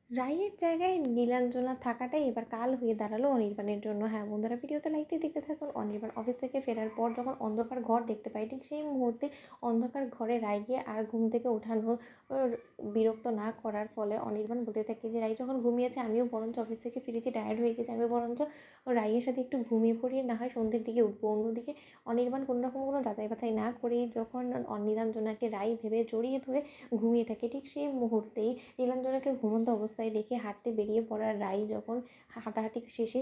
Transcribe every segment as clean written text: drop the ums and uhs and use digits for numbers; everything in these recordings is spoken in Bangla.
রাইয়ের জায়গায় নীলাঞ্জনা থাকাটাই এবার কাল হয়ে দাঁড়ালো অনির্বাণের জন্য। হ্যাঁ বন্ধুরা, ভিডিওতে লাইক দিয়ে দেখতে থাকুন। অনির্বাণ অফিস থেকে ফেরার পর যখন অন্ধকার ঘর দেখতে পাই, ঠিক সেই মুহূর্তে অন্ধকার ঘরে রাইকে আর ঘুম থেকে ওঠানোর বিরক্ত না করার ফলে অনির্বাণ বলতে থাকে যে রাই যখন ঘুমিয়েছে আমিও বরঞ্চ অফিস থেকে ফিরেছি, টায়ার্ড হয়ে গেছে, আমি বরঞ্চ রাইয়ের সাথে একটু ঘুমিয়ে পড়ি, না হয় সন্ধ্যের দিকে উঠবো। অন্যদিকে অনির্বাণ কোনো রকম কোনো যাচাই বাছাই না করেই যখন নীলাঞ্জনাকে রাই ভেবে জড়িয়ে ধরে ঘুমিয়ে থাকে, ঠিক সেই মুহূর্তেই নীলাঞ্জনাকে ঘুমন্ত অবস্থায় রেখে হাঁটতে বেরিয়ে পড়া রাই যখন হাঁটাহাঁটি শেষে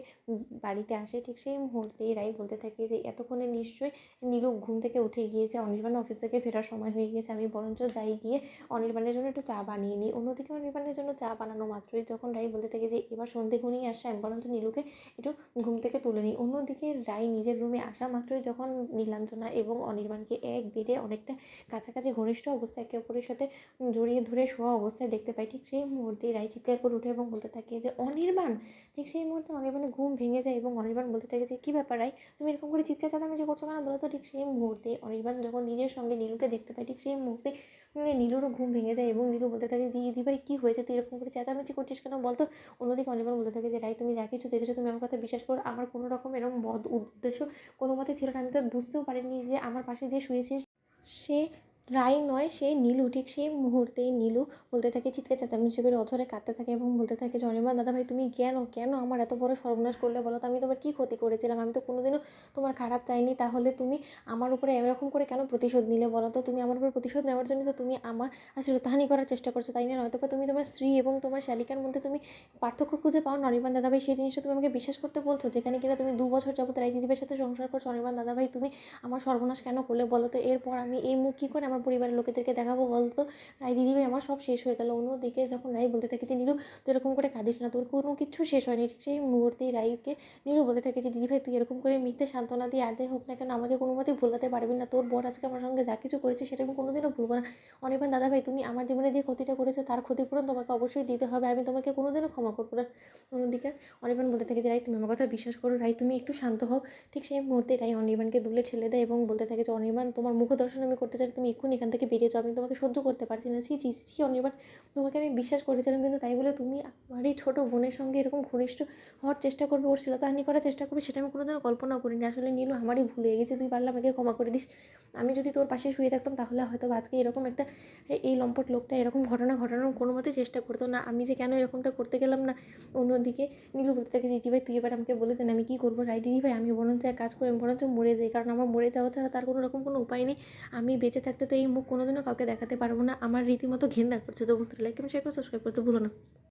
বাড়িতে আসে, ঠিক সেই মুহূর্তেই রাই বলতে থাকে যে এতক্ষণে নিশ্চয়ই নীলু ঘুম থেকে উঠে গিয়েছে, অনির্বাণ অফিস থেকে ফেরার সময় হয়ে গিয়েছে, আমি বরঞ্চ যাই গিয়ে অনির্বাণের জন্য একটু চা বানিয়ে নিই। অন্যদিকে অনির্বাণের জন্য চা বানানো মাত্রই যখন রাই বলতে থাকে যে এবার সন্ধে ঘনিয়ে আসছে, আমি বরঞ্চ নীলুকে একটু ঘুম থেকে তুলে নিই। অন্যদিকে রাই নিজের রুমে আসা মাত্রই যখন নীলাঞ্জনা এবং অনির্বাণকে এক বেডে অনেকটা কাছাকাছি ঘনিষ্ঠ অবস্থায় একে অপরের সাথে জড়িয়ে ধরে শোয়া অবস্থায় দেখতে পাই, ঠিক সেই মুহূর্তেই রাই চিৎকার করে উঠে এবং বলতে থাকে যে অনির্বাণ। ঠিক সেই মুহূর্তে অনির্বাণের ঘুম ভেঙে যায় এবং অনির্বাণ বলতে থাকে যে কী ব্যাপার রাই, তুমি এরকম করে চিৎকার চেঁচামেচি করছো কেন বলো তো। ঠিক সেই মুহূর্তে অনির্বাণ যখন নিজের সঙ্গে নীলুকে দেখতে পায়, ঠিক সেই মুহূর্তে নীলুরও ঘুম ভেঙে যায় এবং নীলু বলতে থাকে দিদি ভাই কী হয়েছে, তুই এরকম করে চেঁচামেচি করছিস কেন বলতো। অন্যদিকে অনির্বাণ বলতে থাকে যে রাই তুমি যা কিছু দেখেছো তুমি আমার কথা বিশ্বাস করো, আমার কোনো রকম এরকম বদ উদ্দেশ্য কোনো মতে ছিল না, আমি তো বুঝতেও পারিনি যে আমার পাশে যে শুয়েছে সে রাই নয়, সে নীলু। ঠিক সেই মুহূর্তেই নীলু বলতে থাকে চিৎকার চেঁচামেচি করে অঝরে কাঁদতে থাকে এবং বলতে থাকে যে অনির্বাণ দাদা ভাই তুমি কেন কেন আমার এত বড় সর্বনাশ করলে বলো তো, আমি তোমার কী ক্ষতি করেছিলাম, আমি তো কোনোদিনও তোমার খারাপ চাইনি, তাহলে তুমি আমার উপরে এরকম করে কেন প্রতিশোধ নিলে বলো তো। তুমি আমার উপর প্রতিশোধ নেওয়ার জন্য তো তুমি আমার শ্রদ্ধাহানি করার চেষ্টা করছো তাই না, নয়তো তুমি তোমার স্ত্রী এবং তোমার শালিকার মধ্যে তুমি পার্থক্য খুঁজে পাও না অনির্বাণ দাদা ভাই, সেই জিনিসটা তুমি আমাকে বিশ্বাস করতে বলছো, যেখানে কিনা তুমি 2 বছর যাবত রাই দিদিভাইয়ের সাথে সংসার করছো। অনির্বাণ দাদা ভাই তুমি আমার সর্বনাশ কেন করলে বলো তো, এরপর আমি এই মুখ কী করে আমার পরিবারের লোকেদেরকে দেখাবো বলতো। রাই দিদিভাই আমার সব শেষ হয়ে গেল। অন্যদিকে যখন রাই বলতে থাকে যে নীলু তুই এরকম করে কাঁদিস না, তোর কোনো কিচ্ছু শেষ হয়নি, ঠিক সেই মুহূর্তেই রাইকে নীলু বলতে থাকে যে দিদিভাই তুই এরকম করে মিথ্যে সান্ত্বনা দিয়ে আর যাই হোক না কেন আমাকে কোনো মতেই ভুলাতে পারবি না, তোর বর আজকে আমার সঙ্গে যা কিছু করেছে সেটা আমি কোনোদিনও ভুলবো না। অনির্বাণ দাদাভাই তুমি আমার জীবনে যে ক্ষতিটা করেছো তার ক্ষতিপূরণ তোমাকে অবশ্যই দিতে হবে, আমি তোমাকে কোনোদিনও ক্ষমা করবো না। অন্যদিকে অনির্বাণ বলতে থাকে যে রাই তুমি আমার কথা বিশ্বাস করো, রাই তুমি একটু শান্ত হও। ঠিক সেই মুহূর্তে রাই অনির্বাণকে দুলে ঠেলে দেয় এবং বলতে থাকে যে অনির্বাণ তোমার মুখ দর্শন আমি করতে চাই, তুমি এক্ষুনি এখান থেকে বেরিয়ে যাও, আমি তোমাকে সহ্য করতে পারছি না। ছি ছি ছি অনির্বাণ, তোমাকে আমি বিশ্বাস করেছিলাম কিন্তু তাই বলে তুমি আমার এই ছোটো বোনের সঙ্গে এরকম ঘনিষ্ঠ হওয়ার চেষ্টা করবে, ওর শ্লীলতাহানি করার চেষ্টা করবে, সেটা আমি কোনোদিনও কল্পনাও করিনি। আসলে নীলু আমারই ভুল হয়ে গেছে, তুই পারলে আমাকে ক্ষমা করে দিস। আমি যদি তোর পাশে শুয়ে থাকতাম তাহলে হয়তো আজকে এরকম একটা এই লম্পট লোকটা এরকম ঘটনা ঘটানোর কোনো মতে চেষ্টা করতো না, আমি যে কেন এরকমটা করতে গেলাম না। অন্যদিকে নীলু বলতে থাকে দিদিভাই তুই এবার আমাকে বলে দেন আমি কী করবো। রাই দিদিভাই আমি বরঞ্চ এক কাজ করে আমি বরঞ্চ মরে যাই, কারণ আমার মরে যাওয়া ছাড়া তার কোনো রকম কোনো উপায় নেই। আমি বেঁচে থাকতে তো এই মুখ কোনোদিনও কাউকে দেখাতে পারবো না, আমার রীতিমতো ঘেন্না করছে। তো বন্ধুরা লাইক এবং শেয়ার করে সাবস্ক্রাইব করতে ভুলো না।